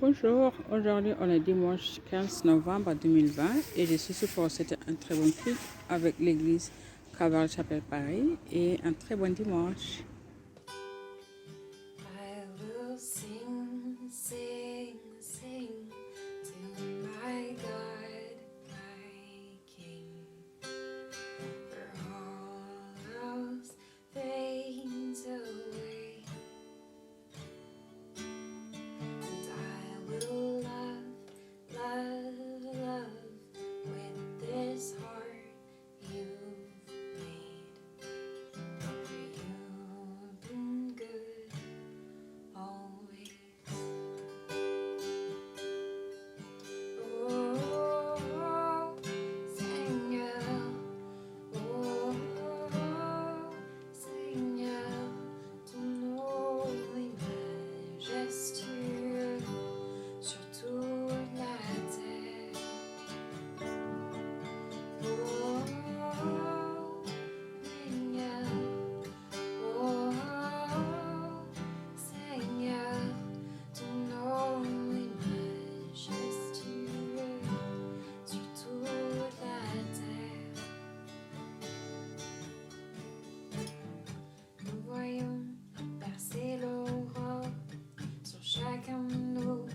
Bonjour, aujourd'hui on est dimanche 15 novembre 2020 et je suis ici pour souhaiter un très bon culte avec l'église Calvary-Chapelle Paris et un très bon dimanche. I will sing, sing, sing to my God, my King. For all else fades away, and I will love, love, love with this heart you've made. For you've been good always. Oh, Seigneur, oh, Seigneur, ton nom est majestueux sur toute la terre. Oh, Seigneur, oh, Seigneur, ton nom est majestueux sur toute la terre. Nous voyons percer l'aurore sur chacun de nous,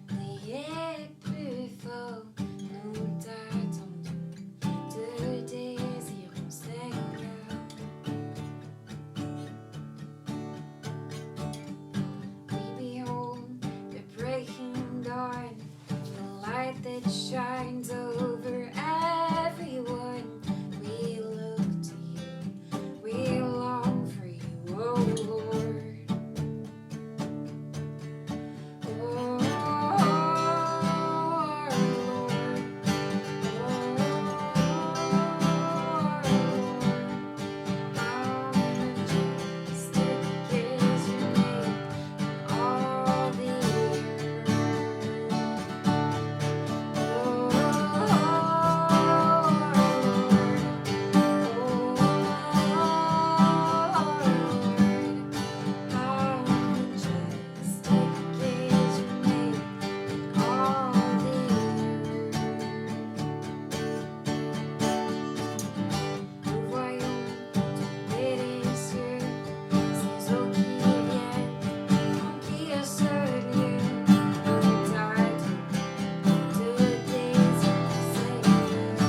briller plus fort. Nous t'attendons, te désirons, Seigneur. We behold the breaking dawn, the light that shines over everyone. We look to you, we long for you, oh Lord. Oh, our Lord. How majestic is your name in all the earth. How majestic is your name in all the earth. Nous voyons tomber des cieux ces eaux qui viennent remplir ce lieu. Nous t'attendons, te désirons, Seigneur.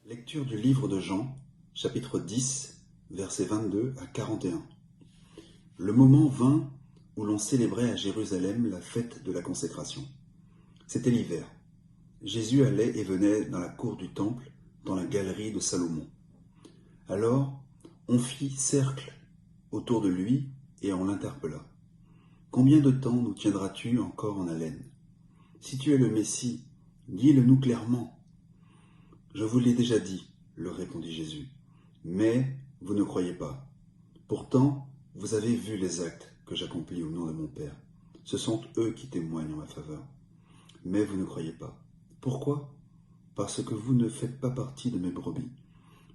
Lecture du livre de Jean, chapitre 10, versets 22 à 41. Le moment vint où l'on célébrait à Jérusalem la fête de la consécration. C'était l'hiver. Jésus allait et venait dans la cour du temple, dans la galerie de Salomon. Alors, on fit cercle autour de lui et on l'interpella. « Combien de temps nous tiendras-tu encore en haleine? Si tu es le Messie, dis-le-nous clairement. » « Je vous l'ai déjà dit, leur répondit Jésus, mais vous ne croyez pas. Pourtant, vous avez vu les actes que j'accomplis au nom de mon Père. Ce sont eux qui témoignent en ma faveur. Mais vous ne croyez pas. Pourquoi? Parce que vous ne faites pas partie de mes brebis.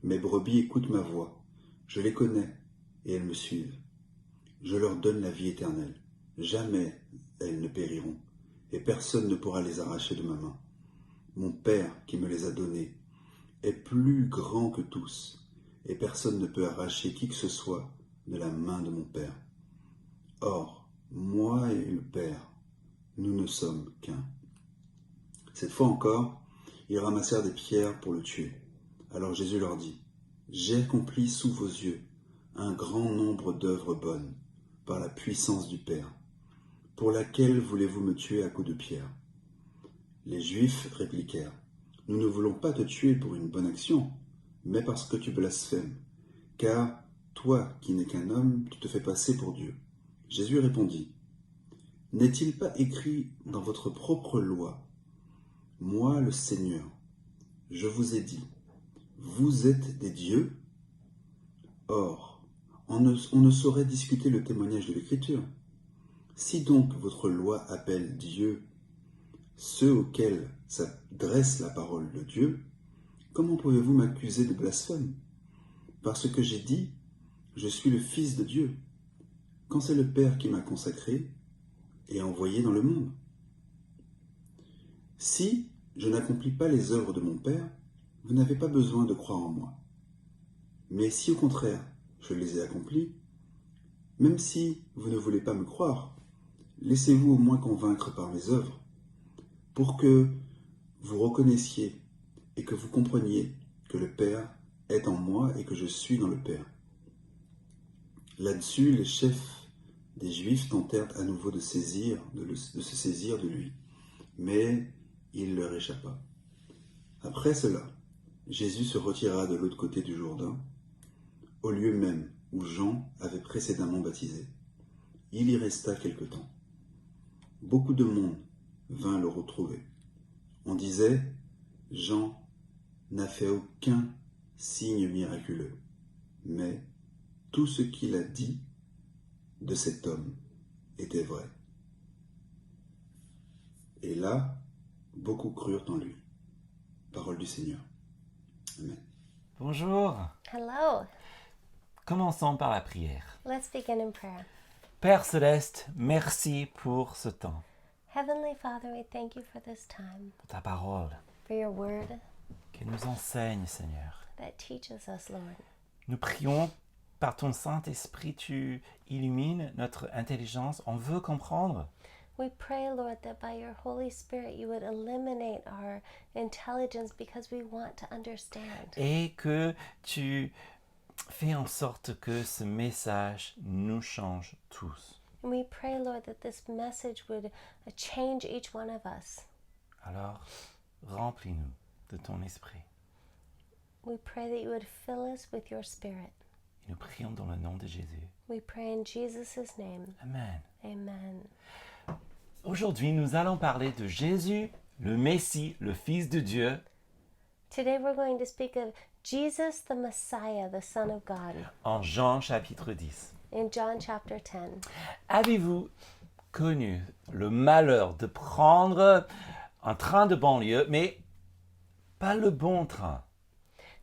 Mes brebis écoutent ma voix. Je les connais et elles me suivent. je leur donne la vie éternelle. Jamais elles ne périront, et personne ne pourra les arracher de ma main. Mon Père qui me les a données est plus grand que tous, et personne ne peut arracher qui que ce soit de la main de mon Père. Or, moi et le Père, nous ne sommes qu'un. Cette fois encore, ils ramassèrent des pierres pour le tuer. Alors Jésus leur dit, « J'ai accompli sous vos yeux un grand nombre d'œuvres bonnes, par la puissance du Père. Pour laquelle voulez-vous me tuer à coups de pierre ?» Les Juifs répliquèrent, « Nous ne voulons pas te tuer pour une bonne action, mais parce que tu blasphèmes, car toi qui n'es qu'un homme, tu te fais passer pour Dieu. » Jésus répondit, « N'est-il pas écrit dans votre propre loi, « Moi, le Seigneur, je vous ai dit, vous êtes des dieux ?» Or, on ne saurait discuter le témoignage de l'Écriture. Si donc votre loi appelle Dieu ceux auxquels s'adresse la parole de Dieu, comment pouvez-vous m'accuser de blasphème? Parce que j'ai dit, je suis le Fils de Dieu, quand c'est le Père qui m'a consacré et envoyé dans le monde. Si je n'accomplis pas les œuvres de mon Père, vous n'avez pas besoin de croire en moi. Mais si au contraire, je les ai accomplies, même si vous ne voulez pas me croire, laissez-vous au moins convaincre par mes œuvres, pour que vous reconnaissiez et que vous compreniez que le Père est en moi et que je suis dans le Père. Là-dessus, les chefs des Juifs tentèrent à nouveau de se saisir de lui, mais il leur échappa. Après cela, Jésus se retira de l'autre côté du Jourdain, au lieu même où Jean avait précédemment baptisé. Il y resta quelque temps. Beaucoup de monde vint le retrouver. On disait, Jean n'a fait aucun signe miraculeux, mais tout ce qu'il a dit de cet homme était vrai. Et là, beaucoup crurent en lui. Parole du Seigneur. Amen. Bonjour. Hello. Commençons par la prière. Let's begin in prayer. Père Céleste, merci pour ce temps, Heavenly Father, we thank you for this time, pour ta parole for your word qui nous enseigne, Seigneur. that teaches us, Lord. Nous prions par ton Saint-Esprit, tu illumines notre intelligence. On veut comprendre. We pray, Lord, that by your Holy Spirit you would eliminate our intelligence because we want to understand. Et que tu fais en sorte que ce message nous change tous. And we pray, Lord, that this message would change each one of us. Alors, remplis-nous de ton esprit. We pray that you would fill us with your Spirit. Et nous prions dans le nom de Jésus. We pray in Jesus' name. Amen. Amen. Aujourd'hui, nous allons parler de Jésus, le Messie, le Fils de Dieu, Today we're going to speak of Jesus the Messiah, the Son of God, en Jean chapitre 10. in John chapter 10. Avez-vous connu le malheur de prendre un train de banlieue, mais pas le bon train?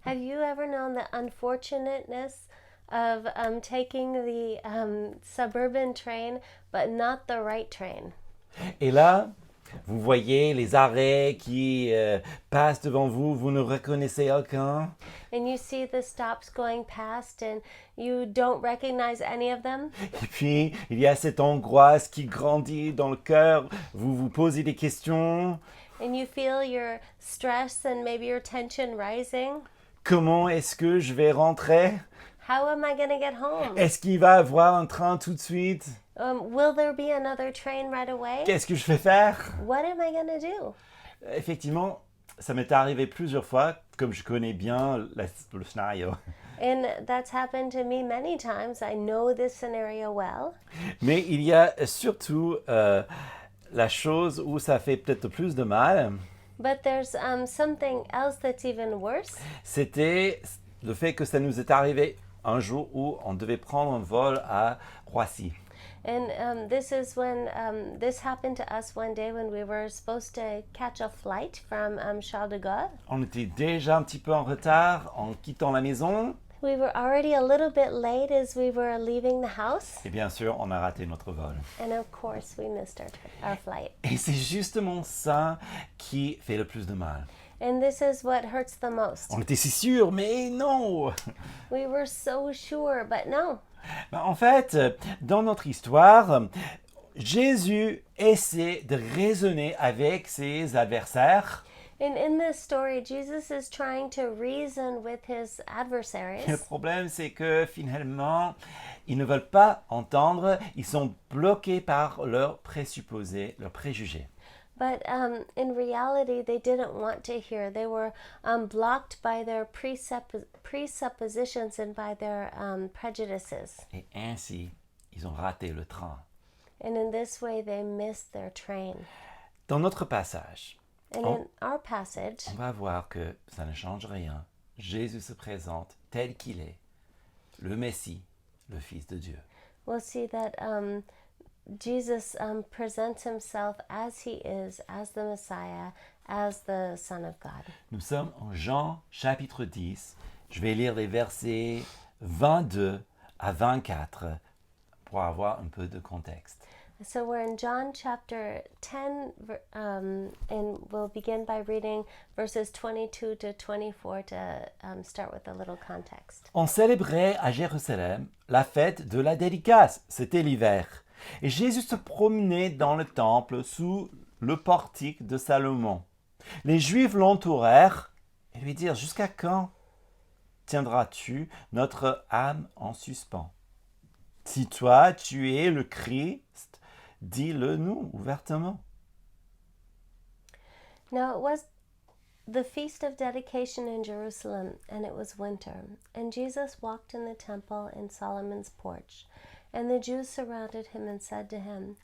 Have you ever known the unfortunateness of taking the suburban train, but not the right train? Et là, vous voyez les arrêts qui passent devant vous, vous ne reconnaissez aucun. And you see the stops going past and you don't recognize any of them. Et puis, il y a cette angoisse qui grandit dans le cœur, vous vous posez des questions. And you feel your stress and maybe your tension rising. Comment est-ce que je vais rentrer? How am I going to get home? Est-ce qu'il va y avoir un train tout de suite? Will there be another train right away? Qu'est-ce que je vais faire? What am I going to do? Effectivement, ça m'est arrivé plusieurs fois, comme je connais bien le scénario. And that's happened to me many times. I know this scenario well. Mais il y a surtout la chose où ça fait peut-être plus de mal. But there's something else that's even worse. C'était le fait que ça nous est arrivé un jour où on devait prendre un vol à Roissy. And this is when this happened to us one day when we were supposed to catch a flight from Charles de Gaulle. On était déjà un petit peu en retard en quittant la maison. We were already a little bit late as we were leaving the house, Et bien sûr, on a raté notre vol. and of course we missed our flight. Et c'est justement ça qui fait le plus de mal. And this is what hurts the most. On était si sûrs, mais non. We were so sure, but no. Ben, en fait, dans notre histoire, Jésus essaie de raisonner avec ses adversaires. And in this story, Jesus is trying to reason with his Le adversaries. problème, c'est que finalement, ils ne veulent pas entendre, ils sont bloqués par leurs présupposés, leurs préjugés. But in reality, they didn't want to hear. They were blocked by their presuppositions and by their prejudices. Et ainsi, ils ont raté le train. And in this way, they missed their train. Dans notre passage, And Oh. in our passage, on va voir que ça ne change rien. Jésus se présente tel qu'il est, le Messie, le Fils de Dieu. we'll see that Jesus presents himself as he is, as the Messiah, as the Son of God. Nous sommes en Jean chapitre 10. Je vais lire les versets 22 à 24 pour avoir un peu de contexte. So we're in John chapter 10, and we'll begin by reading verses 22 to 24 to start with a little context. On célébrait à Jérusalem la fête de la dédicace. C'était l'hiver. Et Jésus se promenait dans le temple sous le portique de Salomon. Les Juifs l'entourèrent et lui dirent « Jusqu'à quand tiendras-tu notre âme en suspens? Si toi, tu es le Christ, dis-le nous ouvertement. » Now it was the feast of dedication in Jerusalem, and it was winter. And Jesus walked in the temple in Solomon's porch. And the Jews surrounded him and said to him,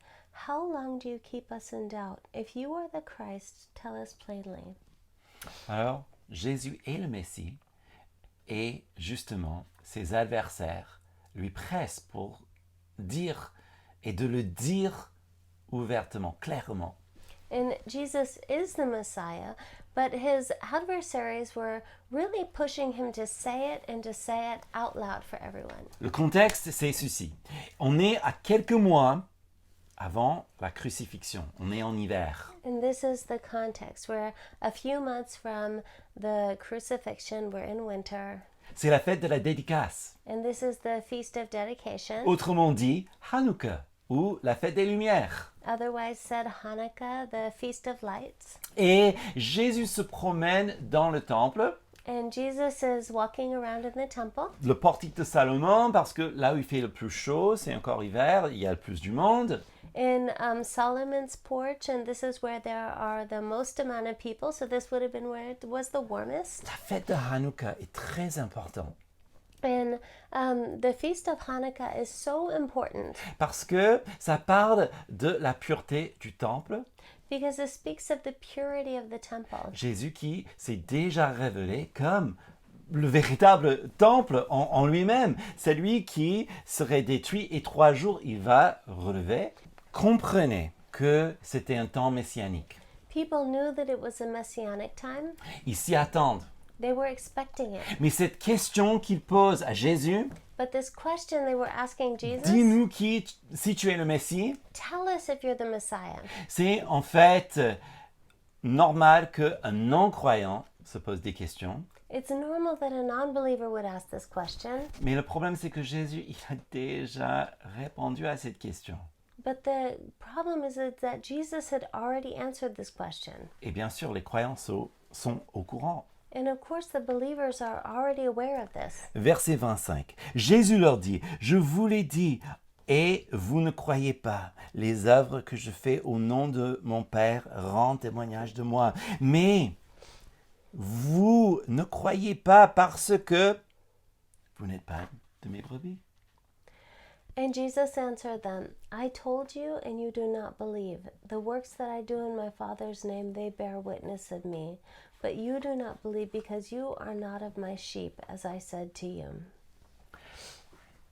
"How long do you keep us in doubt? If you are the Christ, tell us plainly." Alors, Jésus est le Messie et justement, ses adversaires lui pressent pour dire et de le dire ouvertement, clairement. And Jesus is the Messiah, but his adversaries were really pushing him to say it and to say it out loud for everyone. Le contexte, c'est ceci. On est à quelques mois avant la crucifixion. On est en hiver. And this is the context. We're a few months from the crucifixion. We're in winter. C'est la fête de la dédicace. And this is the Feast of Dedication, Autrement dit, Hanouka, ou la fête des Lumières. otherwise said Hanukkah, the Feast of Lights. Et Jésus se promène dans le temple, And Jesus is walking around in the temple, le portique de Salomon, parce que là où il fait le plus chaud, c'est encore hiver, il y a le plus du monde. in Solomon's porch, and this is where there are the most amount of people, so this would have been where it was the warmest. La fête de Hanouka est très importante And the Feast of Hanukkah is so important parce que ça parle de la pureté du temple. because it speaks of the purity of the temple. Jésus qui s'est déjà révélé comme le véritable temple en lui-même. C'est lui qui serait détruit et 3 jours il va relever. Comprenez que c'était un temps messianique. People knew that it was a messianic time. Ils s'y attendent. They were expecting it. Mais cette question qu'il pose à Jésus, But this question they were asking Jesus, dis-nous si tu es le Messie, tell us if you're the Messiah. c'est en fait normal qu'un non-croyant se pose des questions. It's normal that a non-believer would ask this question, Mais le problème, c'est que Jésus, il a déjà répondu à cette question. but the problem is that Jesus had already answered this question. Et bien sûr, les croyants sont au courant. And of course, the believers are already aware of this. Verset 25. Jésus leur dit, « Je vous l'ai dit, et vous ne croyez pas. Les œuvres que je fais au nom de mon Père rendent témoignage de moi. Mais vous ne croyez pas parce que vous n'êtes pas de mes brebis. » And Jesus answered them, "I told you, and you do not believe. The works that I do in my Father's name, they bear witness of me. But you do not believe because you are not of my sheep, as I said to you."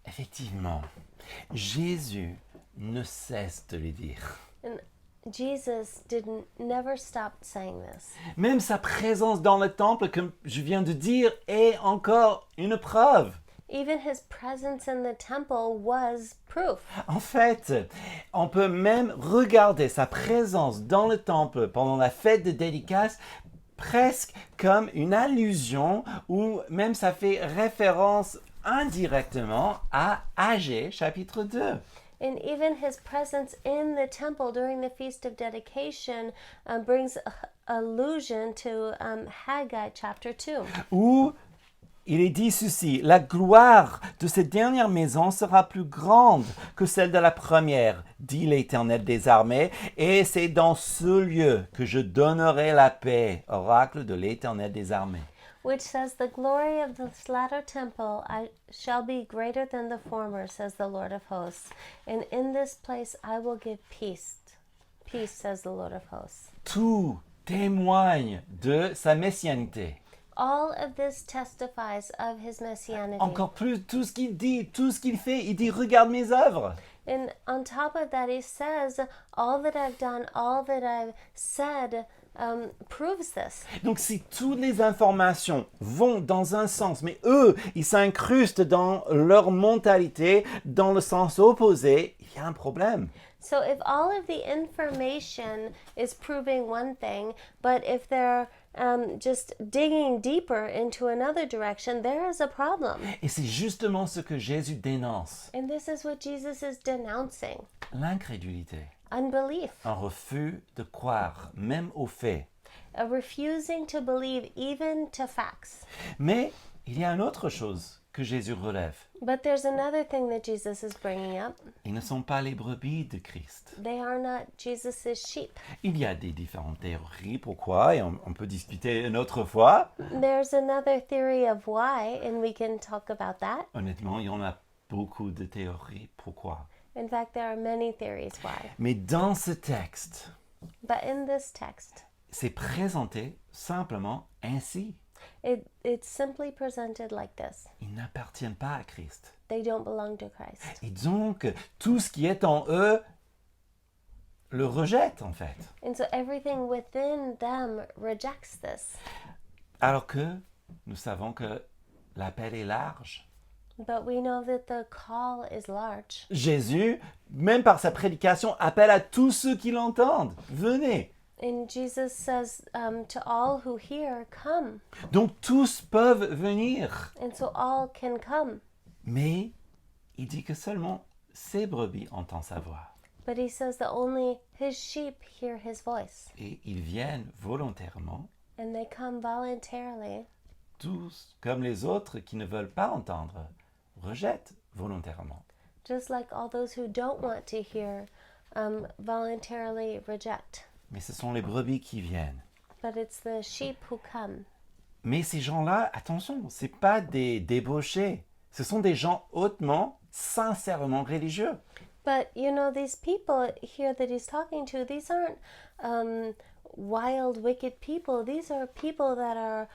Effectivement, Jésus ne cesse de les dire. And Jesus never stopped saying this. Même sa présence dans le temple, comme je viens de dire, est encore une preuve. Even his presence in the temple was proof. En fait, on peut même regarder sa présence dans le temple pendant la fête de dédicace presque comme une allusion ou même ça fait référence indirectement à Agé chapitre 2. And even his presence in the temple during the Feast of Dedication brings allusion to Haggai chapter 2. Où il est dit ceci, la gloire de cette dernière maison sera plus grande que celle de la première, dit l'Éternel des armées, et c'est dans ce lieu que je donnerai la paix, oracle de l'Éternel des armées. Which says, the glory of this latter temple shall be greater than the former, says the Lord of hosts. And in this place I will give peace. Peace, says the Lord of hosts. Tout témoigne de sa messianité. All of this testifies of his messianity. Encore plus, tout ce qu'il dit, tout ce qu'il fait, il dit, regarde mes œuvres. And on top of that, he says, all that I've done, all that I've said, proves this. Donc si toutes les informations vont dans un sens, mais eux, ils s'incrustent dans leur mentalité, dans le sens opposé, il y a un problème. So if all of the information is proving one thing, but if they're just digging deeper into another direction, there is a problem. Et c'est justement ce que Jésus dénonce. And this is what Jesus is denouncing. L'incrédulité, Unbelief. un refus de croire, même aux faits. A refusing to believe even to facts. Mais il y a une autre chose que Jésus relève. But there's another thing that Jesus is bringing up. Ils ne sont pas les brebis de Christ. They are not Jesus' sheep. Il y a des différentes théories pourquoi, et on peut discuter une autre fois. There's another theory of why, and we can talk about that. Honnêtement, il y en a beaucoup de théories pourquoi. In fact, there are many theories why. Mais dans ce texte, But in this text, c'est présenté simplement ainsi. it's simply presented like this. Ils n'appartiennent pas à Christ. They don't belong to Christ. Et donc, tout ce qui est en eux le rejette en fait. And so everything within them rejects this. Alors que nous savons que l'appel est large. But we know that the call is large. Jésus, même par sa prédication, appelle à tous ceux qui l'entendent. Venez. And Jesus says to all who hear, come. Donc tous peuvent venir. And so all can come. Mais il dit que seulement ses brebis entendent sa voix. But he says that only his sheep hear his voice. Et ils viennent volontairement, And they come voluntarily, tous comme les autres qui ne veulent pas entendre, rejettent volontairement. just like all those who don't want to hear voluntarily reject. Mais ce sont les brebis qui viennent. But it's the sheep who come. Mais ces gens-là, attention, ce n'est pas des débauchés. Ce sont des gens hautement, sincèrement religieux. But you know, these people here that he's talking to, these aren't wild, wicked people. These are people that are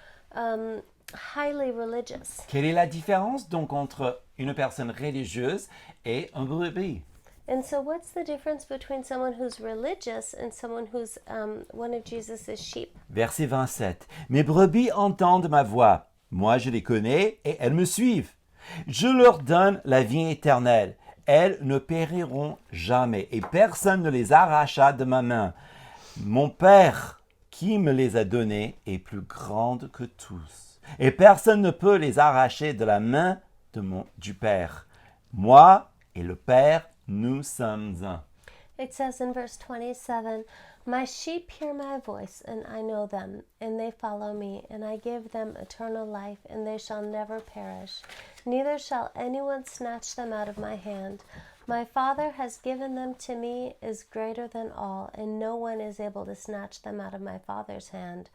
highly religious. Quelle est la différence donc entre une personne religieuse et un brebis? And so, what's the difference between someone who's religious and someone who's one of Jesus's sheep? Verset 27. Mes brebis entendent ma voix. Moi, je les connais et elles me suivent. Je leur donne la vie éternelle. Elles ne périront jamais et personne ne les arrachera de ma main. Mon Père qui me les a donnés est plus grand que tous. Et personne ne peut les arracher de la main du Père. Moi et le Père, nous sommes un. It says in verse 27, my sheep hear my voice, and I know them, and they follow me, and I give them eternal life, and they shall never perish. Neither shall anyone snatch them out of my hand. My Father has given them to me is greater than all, and no one is able to snatch them out of my Father's hand.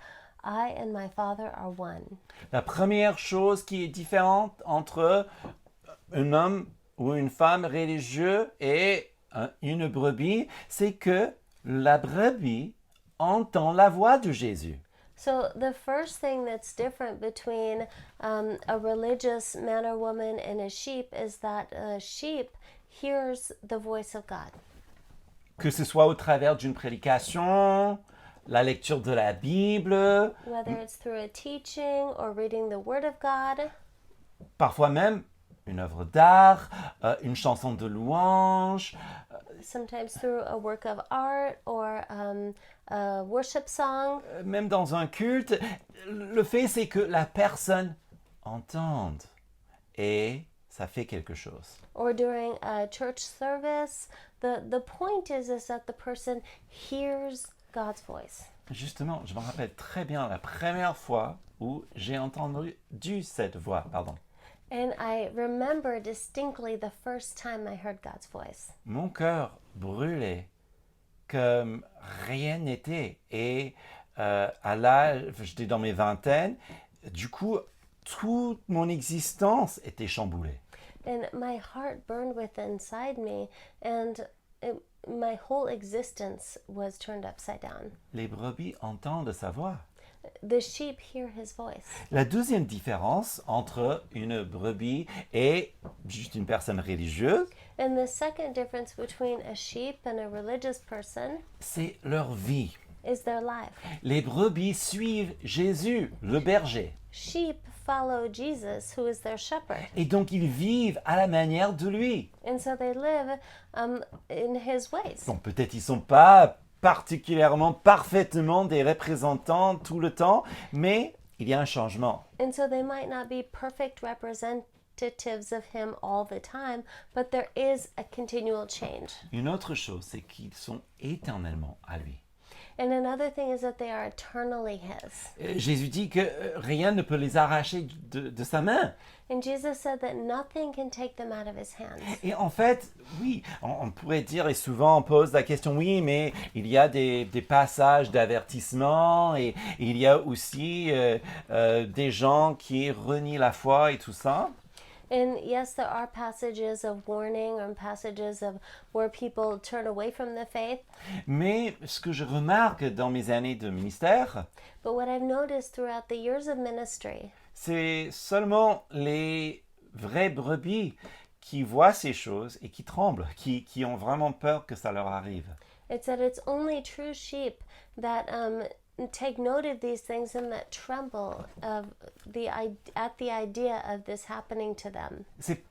I and my Father are one. La première chose qui est différente entre un homme ou une femme religieuse et une brebis, c'est que la brebis entend la voix de Jésus. So the first thing that's different between a religious man or woman and a sheep is that a sheep hears the voice of God. que ce soit au travers d'une prédication, la lecture de la Bible, whether it's through a teaching or reading the Word of God, parfois même une œuvre d'art, une chanson de louange, sometimes through a work of art or a worship song. même dans un culte. Le fait, c'est que la personne entende et ça fait quelque chose. Or during a church service, the point is that the person hears God's voice. Justement, je me rappelle très bien la première fois où j'ai entendu cette voix, And I remember distinctly the first time I heard God's voice. Mon cœur brûlait comme rien n'était. Et à l'âge, j'étais dans mes vingtaines, du coup, toute mon existence était chamboulée. And my heart burned within inside me, and my whole existence was turned upside down. Les brebis entendent sa voix. The sheep hear his voice. La deuxième différence entre une brebis et juste une personne religieuse, And the second difference between a sheep and a religious person c'est leur vie. is their life. Les brebis suivent Jésus, le berger. Sheep follow Jesus, who is their shepherd. Et donc ils vivent à la manière de lui. And so they live in his ways. Bon, peut-être ils ne sont pas particulièrement, parfaitement des représentants tout le temps, mais il y a un changement. And so they might not be perfect representatives of him all the time, but there is a continual change. Une autre chose, c'est qu'ils sont éternellement à lui. And another thing is that they are eternally his. Jésus dit que rien ne peut les arracher de sa main. And Jesus said that nothing can take them out of his hands. Et en fait, oui, on pourrait dire, et souvent on pose la question, oui, mais il y a des passages d'avertissement et il y a aussi des gens qui renient la foi et tout ça. And yes, there are passages of warning or passages of where people turn away from the faith. Mais ce que je remarque dans mes années de ministère, But what I've noticed throughout the years of ministry c'est seulement les vraies brebis qui voient ces choses et qui tremblent, qui ont vraiment peur que ça leur arrive. it's that it's only true sheep that take note of these things and that tremble at the idea of this happening to them. C'est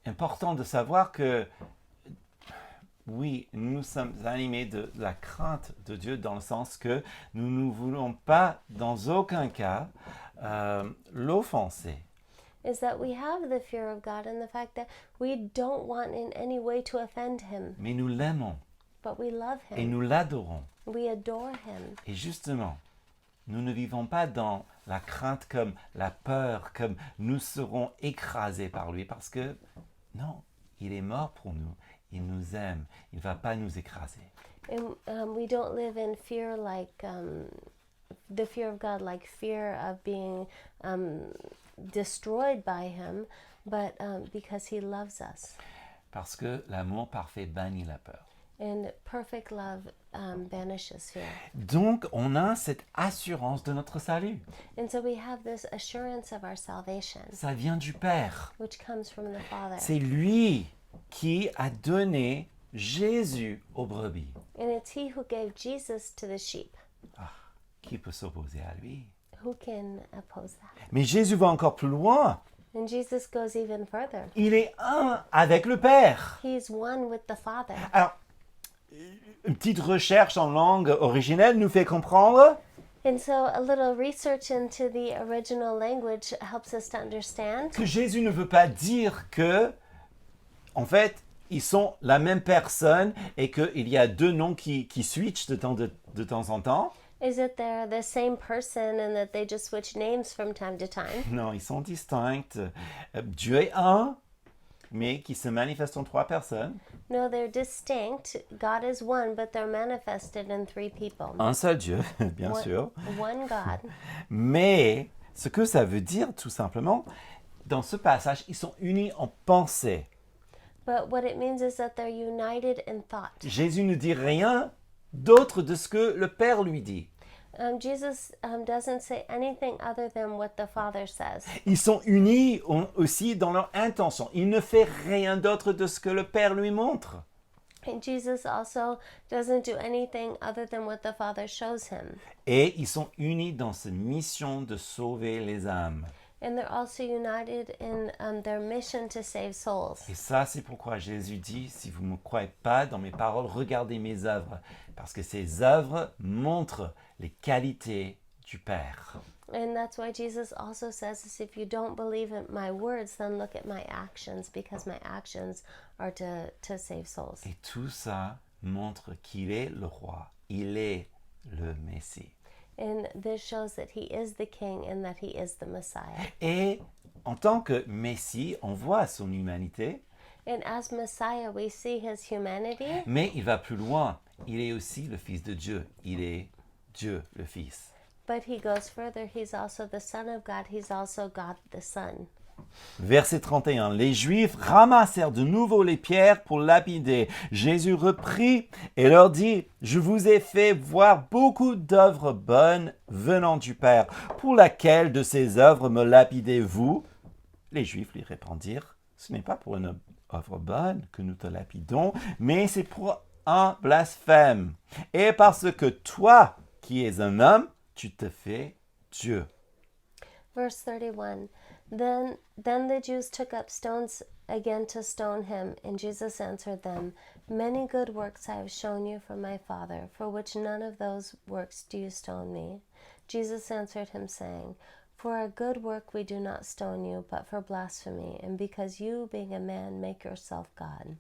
important de savoir que, oui, nous sommes animés de la crainte de Dieu dans le sens que nous ne voulons pas, dans aucun cas, l'offenser. Is that we have the fear of God and the fact that we don't want in any way to offend him, Mais nous l'aimons but we love et him. nous l'adorons. We adore him. Et justement, nous ne vivons pas dans la crainte comme la peur, comme nous serons écrasés par lui, parce que non, il est mort pour nous, il nous aime, il ne va pas nous écraser. And we don't live in fear like the fear of God, like fear of being destroyed by him, but because he loves us. Parce que l'amour parfait bannit la peur. And perfect love banishes fear. Donc, on a cette assurance de notre salut. And so we have this assurance of our salvation, Ça vient du Père. which comes from the Father. C'est lui qui a donné Jésus aux brebis. And it's he who gave Jesus to the sheep. Qui peut s'opposer à lui? Who can oppose that? Mais Jésus va encore plus loin. And Jesus goes even further. Il est un avec le Père. He's one with the Father. Alors, une petite recherche en langue originelle nous fait comprendre And so a little research into the original language helps us to understand que Jésus ne veut pas dire que, en fait, ils sont la même personne et qu'il y a deux noms qui switchent de temps en temps. is that they're the same person and that they just switch names from time to time. Non, ils sont distincts. Dieu est un, mais qui se manifeste en trois personnes. No, they're distinct. God is one, but they're manifested in three people. Un seul Dieu, bien sûr. One God. Mais ce que ça veut dire, tout simplement, dans ce passage, ils sont unis en pensée. But what it means is that they're united in thought. Jésus ne dit rien d'autre de ce que le Père lui dit. Jesus doesn't say anything other than what the Father says. Ils sont unis aussi dans leur intention. Il ne fait rien d'autre de ce que le Père lui montre. And Jesus also doesn't do anything other than what the Father shows him. Et ils sont unis dans cette mission de sauver les âmes. And they're also united in their mission to save souls. Et ça, c'est pourquoi Jésus dit, si vous ne me croyez pas dans mes paroles, regardez mes œuvres. Parce que ces œuvres montrent les qualités du Père. And that's why Jesus also says this, if you don't believe in my words, then look at my actions, because my actions are to save souls. Et tout ça montre qu'il est le roi, il est le Messie. And this shows that he is the king and that he is the Messiah. Et en tant que Messie, on voit son humanité, And as Messiah, we see his humanity, mais il va plus loin. Il est aussi le Fils de Dieu. Il est Dieu, le Fils. but he goes further. He's also the Son of God. He's also God the Son. Verset 31. Les Juifs ramassèrent de nouveau les pierres pour lapider. Jésus reprit et leur dit, « Je vous ai fait voir beaucoup d'œuvres bonnes venant du Père. Pour laquelle de ces œuvres me lapidez-vous » Les Juifs lui répondirent, « Ce n'est pas pour une œuvre bonne que nous te lapidons, mais c'est pour un blasphème. Et parce que toi, qui es un homme, tu te fais Dieu. » Verse 31. Then the Jews took up stones again to stone him, and Jesus answered them, Many good works I have shown you from my Father, for which none of those works do you stone me. Jesus answered him, saying, For a good work we do not stone you, but for blasphemy, and because you, being a man, make yourself God.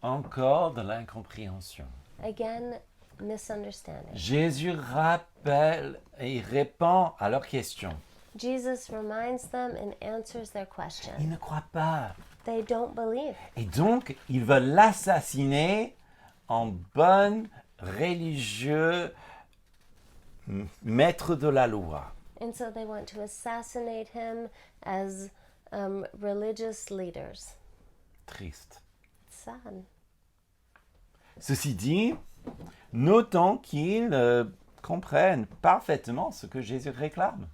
Encore de l'incompréhension. Again, misunderstanding. Jésus rappelle et répond à leurs questions. Jesus reminds them and answers their question. Ils ne croient pas. They don't believe. Et donc, ils veulent l'assassiner en bon religieux maître de la loi. And so they want to assassinate him as religious leaders. Triste. Sad. Ceci dit, notons qu'ils comprennent parfaitement ce que Jésus réclame.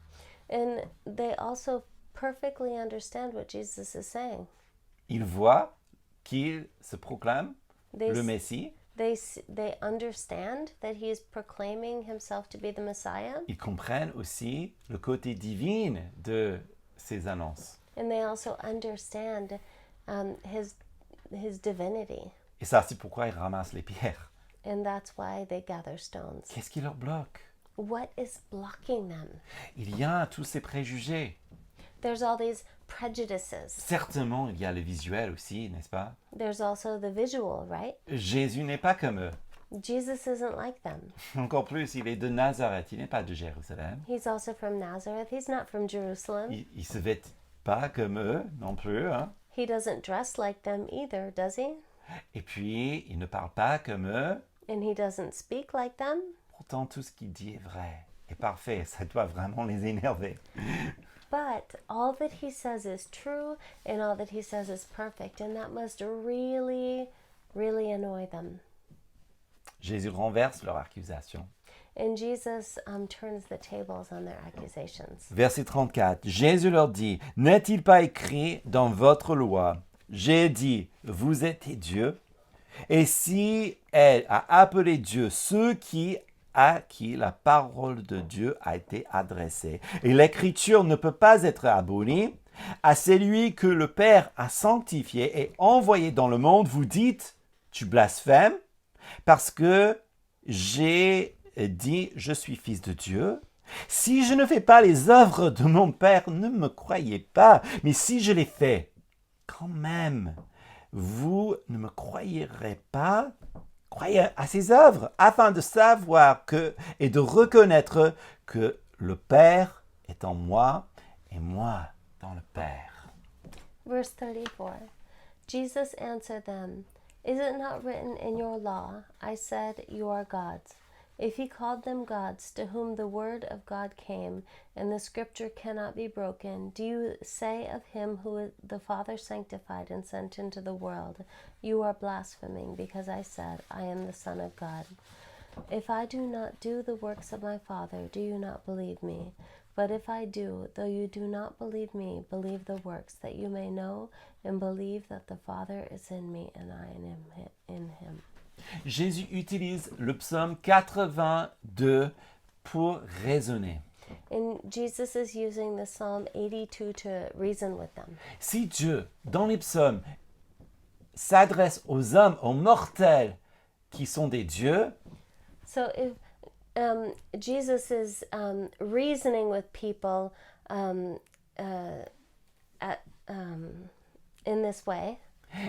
And they also perfectly understand what Jesus is saying. Ils voient qu'il se proclame They, le Messie. they understand that he is proclaiming himself to be the Messiah. Ils comprennent aussi le côté divin de ces annonces. And they also understand his divinity. Et ça, c'est pourquoi ils ramassent les pierres. And that's why they gather stones. Qu'est-ce qui leur bloque? What is blocking them? Il y a tous ces préjugés. There's all these prejudices. Certainement, il y a le visuel aussi, n'est-ce pas? There's also the visual, right? Jésus n'est pas comme eux. Jesus isn't like them. Encore plus, il est de Nazareth, il n'est pas de Jérusalem. He's also from Nazareth. He's not from Jerusalem. Il ne se vêt pas comme eux non plus. Hein? He doesn't dress like them either, does he? Et puis, il ne parle pas comme eux. And he doesn't speak like them. Pourtant, tout ce qu'il dit est vrai et parfait. Ça doit vraiment les énerver. But all that he says is true and all that he says is perfect. And that must really, really annoy them. Jésus renverse leur accusation. And Jesus turns the tables on their accusations. Verset 34. Jésus leur dit, « N'est-il pas écrit dans votre loi, j'ai dit, vous êtes Dieu, et si elle a appelé Dieu ceux à qui la parole de Dieu a été adressée, et l'écriture ne peut pas être abolie, à celui que le Père a sanctifié et envoyé dans le monde, vous dites, tu blasphèmes, parce que j'ai dit, je suis fils de Dieu. Si je ne fais pas les œuvres de mon Père, ne me croyez pas, mais si je les fais, quand même, vous ne me croyerez pas. Croyez à ses œuvres, afin de savoir et de reconnaître que le Père est en moi et moi dans le Père. Verse 34. Jesus answered them, Is it not written in your law, I said, you are gods? If he called them gods, to whom the word of God came, and the scripture cannot be broken, do you say of him who the Father sanctified and sent into the world, you are blaspheming, because I said, I am the Son of God? If I do not do the works of my Father, do you not believe me? But if I do, though you do not believe me, believe the works, that you may know and believe that the Father is in me and I am in him. Jésus utilise le psaume 82 pour raisonner. And Jesus is using the Psalm 82 to reason with them. Si Dieu, dans les psaumes, s'adresse aux hommes, aux mortels qui sont des dieux, So if Jesus is reasoning with people in this way,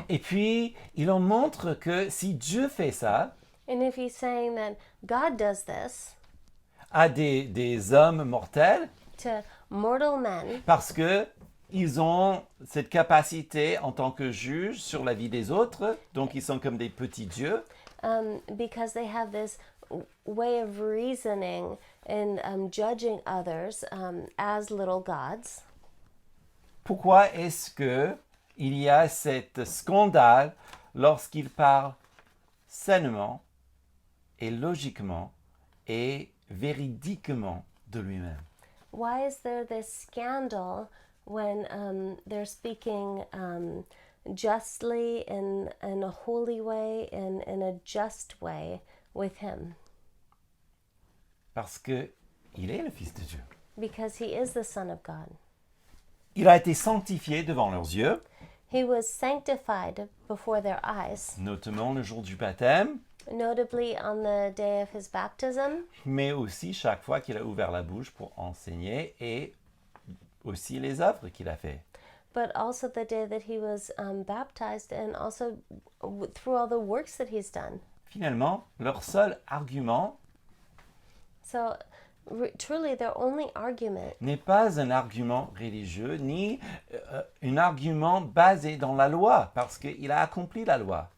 et puis il en montre que si Dieu fait ça and if he's saying that God does this à des hommes mortels, to mortal men, parce que ils ont cette capacité en tant que juges sur la vie des autres, donc ils sont comme des petits dieux, because they have this way of reasoning and judging others as little gods, pourquoi est-ce que il y a cet scandale lorsqu'il parle sainement et logiquement et véridiquement de lui-même? why is there this scandal when they're speaking justly in a holy way, in a just way with him? Parce que il est le Fils de Dieu. Because he is the Son of God. Il a été sanctifié devant leurs yeux, He was sanctified before their eyes, notamment le jour du baptême, notably on the day of his baptism, mais aussi chaque fois qu'il a ouvert la bouche pour enseigner et aussi les œuvres qu'il a fait. but also the day that he was baptized, and also through all the works that he's done. Finalement, leur seul argument So truly their only argument n'est pas un argument religieux ni un argument basé dans la loi, parce qu'il a accompli la loi,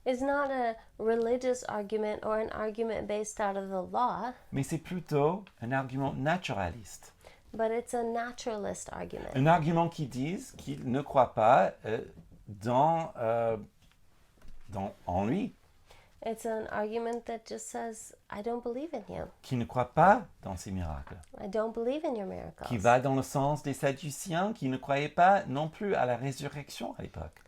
is not a religious argument or an argument based out of the law, mais c'est plutôt un argument naturaliste. but it's a naturalist argument. Un argument qui dit qu'il ne croit pas en lui, It's an argument that just says, I don't believe in you. qui ne croit pas dans ses miracles, I don't believe in your miracles. qui va dans le sens des Sadduciens qui ne croyaient pas non plus à la résurrection à l'époque.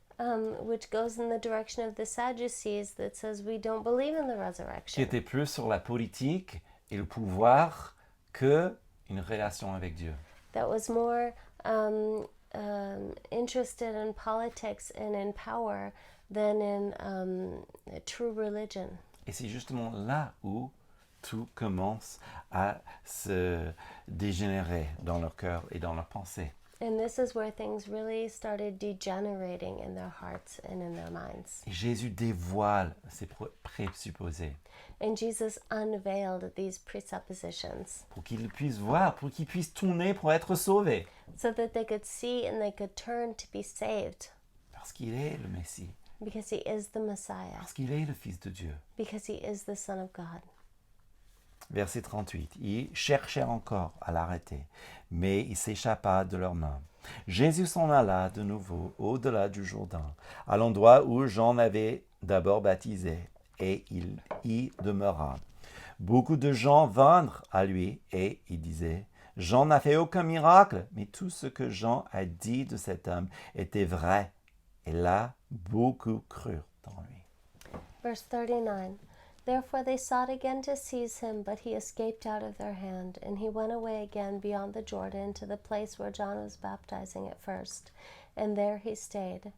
Which goes in the direction of the Sadducees that says we don't believe in the Qui resurrection. était plus sur la politique et le pouvoir que une relation avec Dieu. That was more interested in politics and in power than in true religion. Et c'est justement là où tout commence à se dégénérer dans leur cœur et dans leurs pensées. And this is where things really started degenerating in their hearts and in their minds. Et Jésus dévoile ces présupposés And Jesus unveiled these presuppositions pour qu'ils puissent voir, pour qu'ils puissent tourner pour être sauvés. so that they could see and they could turn to be saved, Parce qu'il est le Messie, because he is the Messiah, parce qu'il est le Fils de Dieu. because he is the Son of God. Verset 38. Ils cherchèrent encore à l'arrêter, mais il s'échappa de leurs mains. Jésus s'en alla de nouveau au-delà du Jourdain, à l'endroit où Jean avait d'abord baptisé, et il y demeura. Beaucoup de gens vinrent à lui, et ils disaient, Jean n'a fait aucun miracle, mais tout ce que Jean a dit de cet homme était vrai. Et là, beaucoup crurent en lui. Verse 39. Therefore they sought again to seize him, but he escaped out of their hand, and he went away again beyond the Jordan to the place where John was baptizing at first, and there he stayed.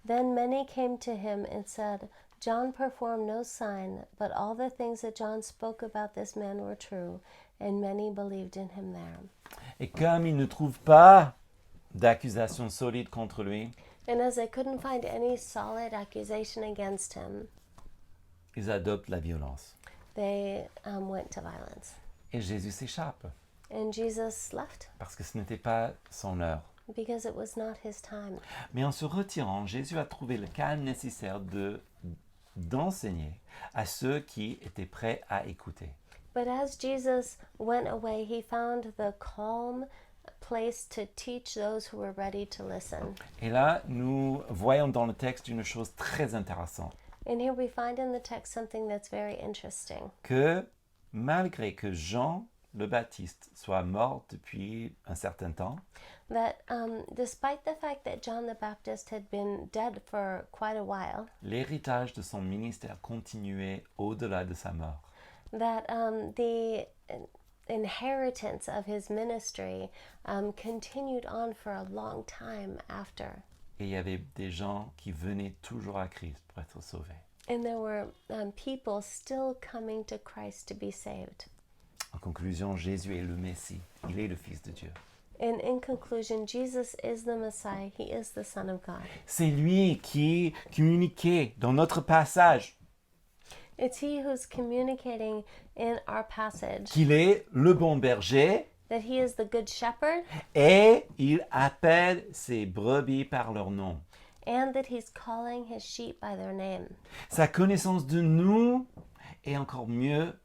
Then many came to him and said, John performed no sign, but all the things that John spoke about this man were true, and many believed in him there. Et comme ils ne trouvent pas d'accusation solide contre lui, And as they couldn't find any solid accusation against him, ils adoptent la violence. they went to violence. Et Jésus s'échappe, And Jesus left parce que ce n'était pas son heure. because it was not his time. Mais en se retirant, Jésus a trouvé le calme nécessaire d'enseigner à ceux qui étaient prêts à écouter. But as Jesus went away, he found the calm place to teach those who were ready to listen. Et là, nous voyons dans le texte une chose très intéressante, And here we find in the text something that's very interesting. que malgré que Jean le Baptiste soit mort depuis un certain temps, that despite the fact that John the Baptist had been dead for quite a while, l'héritage de son ministère continuait au-delà de sa mort. that the inheritance of his ministry continued on for a long time after. Et il y avait des gens qui venaient toujours à Christ pour être sauvés. And there were people still coming to Christ to be saved. En conclusion, Jésus est le Messie, il est le Fils de Dieu. And in conclusion, Jesus is the Messiah. He is the Son of God. C'est lui qui communiquait dans notre passage It's he who's communicating in our passage qu'il est le bon berger that he is the good shepherd et il appelle ses brebis par leur nom. and that he's calling his sheep by their name. Sa connaissance de nous est encore mieux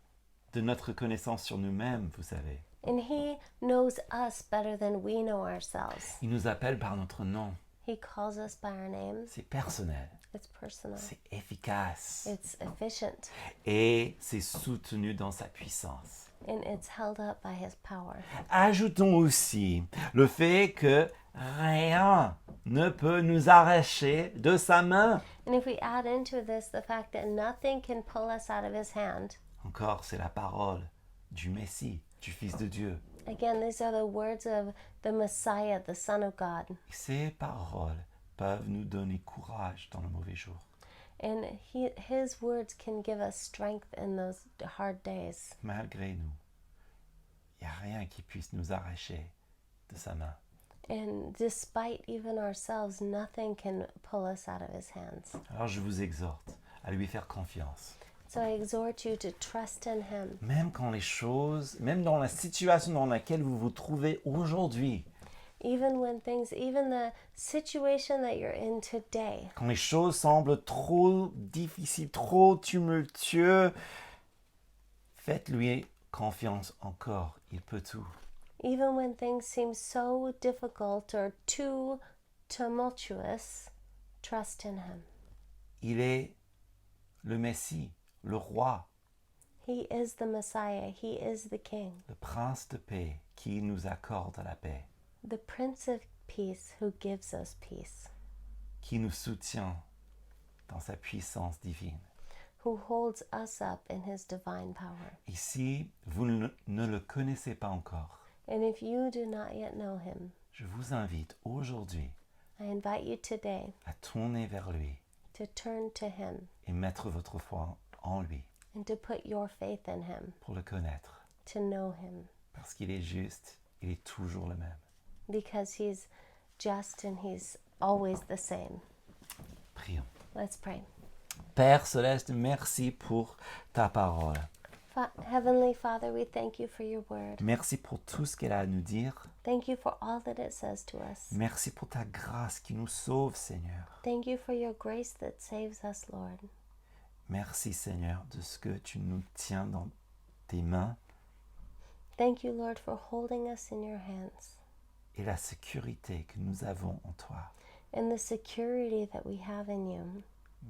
de notre connaissance sur nous-mêmes, vous savez. And he knows us better than we know ourselves. Il nous appelle par notre nom. He calls us by our names. C'est personnel, It's personal. c'est efficace It's efficient. et c'est soutenu dans sa puissance. And it's held up by his power. Ajoutons aussi le fait que rien ne peut nous arracher de sa main. And if we add into this the fact that nothing can pull us out of his hand, Encore, c'est la parole du Messie, du Fils de Dieu. again, these are the words of the Messiah, the Son of God. Et ces paroles peuvent nous donner courage dans le mauvais jour. And his words can give us strength in those hard days. Malgré nous, il n'y a rien qui puisse nous arracher de sa main. And despite even ourselves, nothing can pull us out of his hands. Alors je vous exhorte à lui faire confiance. So I exhort you to trust in him. Même quand les choses, même dans la situation dans laquelle vous vous trouvez aujourd'hui, Even the situation that you're in today, quand les choses semblent trop difficiles, trop tumultueuses, faites-lui confiance encore, il peut tout. even when things seem so difficult or too tumultuous, trust in him. Il est le Messie, le roi, He is the Messiah. He is the King, le prince de paix qui nous accorde la paix, the Prince of Peace who gives us peace, qui nous soutient dans sa puissance divine. who holds us up in his divine power. Et si vous ne le connaissez pas encore, And if you do not yet know him, je vous invite aujourd'hui I invite you today à tourner vers lui to turn to him et mettre votre foi en lui and to put your faith in him, pour le connaître. to know him, Parce qu'il est juste, il est toujours le même. because he's just and he's always the same. Prions. Let's pray. Père Céleste, merci pour ta parole. Heavenly Father, we thank you for your word. Merci pour tout ce qu'elle a à nous dire. Thank you for all that it says to us. Merci pour ta grâce qui nous sauve, Seigneur. Thank you for your grace that saves us, Lord. Merci, Seigneur, de ce que tu nous tiens dans tes mains Thank you, Lord, for holding us in your hands et la sécurité que nous avons en toi. and the security that we have in you.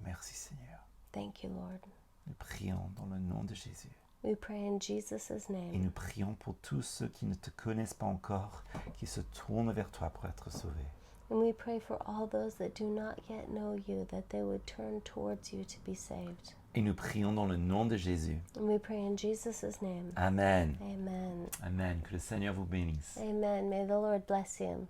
Merci, Seigneur. Thank you, Lord. Nous prions dans le nom de Jésus. We pray in Jesus' Et name. nous prions pour tous ceux qui ne te connaissent pas encore, qui se tournent vers toi pour être sauvés. And we pray for all those that do not yet know you, that they would turn towards you to be saved. Et nous prions dans le nom de Jésus. And we pray in Jesus' name. Amen. Amen. Amen. Que le Seigneur vous bénisse. Amen. May the Lord bless you.